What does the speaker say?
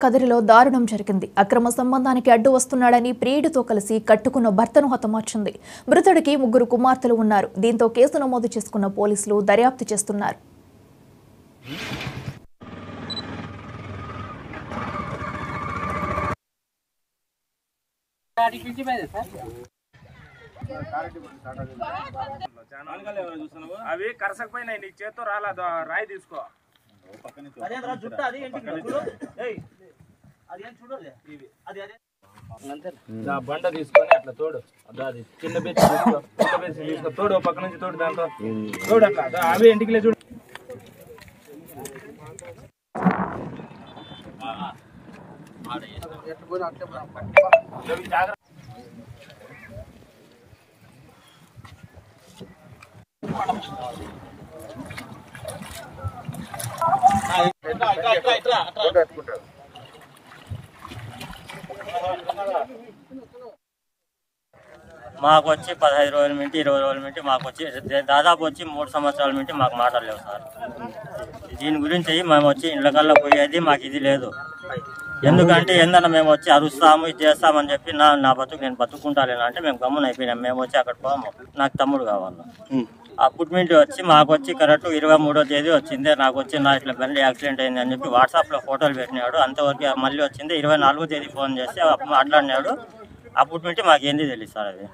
కదిరిలో దారుణం జరిగింది. అక్రమ సంబంధానికి అడ్డు వస్తున్నాడని ప్రియుడితో కలిసి కట్టుకున్న భర్తను హతమార్చింది. మృతుడికి 3 కుమార్తెలు ఉన్నారు. దీంతో కేసు నమోదు చేసుకున్న పోలీసులు దర్యాప్తు చేస్తున్నారు. అవి కరసకపోయినా నీ చేత్తో రాలేదు రాయి తీసుకో బండ తీసుకొని అట్లా తోడు అది చిన్న బెచ్చి తీసుకో చిన్న బెచ్చి తీసుకో తోడు పక్క నుంచి తోడు దాంతో తోడు అట్లా అవి ఇంటికి చూడు మాకు వచ్చి 15 రోజుల నుంచి 20 రోజుల నుంచి మాకు వచ్చి దాదాపు వచ్చి 3 సంవత్సరాల నుంచి మాకు మాటలు లేవు సార్. దీని గురించి మేము వచ్చి ఇళ్ళకల్లా పోయేది మాకు ఇది లేదు. ఎందుకంటే ఏందన్నా మేము వచ్చి అరుస్తాము ఇది చేస్తామని చెప్పి నా బతుకు నేను బతుకుంటాలేనా అంటే మేము గమ్మున అయిపోయినాం. మేము వచ్చి అక్కడ పోము, నాకు తమ్ముడు కావాలి. అపార్ట్మెంట్ వచ్చి మాకు వచ్చి కరెక్ట్ 23వ తేదీ వచ్చింది. నాకు వచ్చి నా ఇట్లా బండి యాక్సిడెంట్ అయింది అని చెప్పి వాట్సాప్లో ఫోటోలు పెట్టినాడు. అంతవరకు మళ్ళీ వచ్చింది 24వ తేదీ ఫోన్ చేసి మాట్లాడినాడు. అపార్ట్మెంట్ మాకు ఏంది తెలియదు సార్ అది.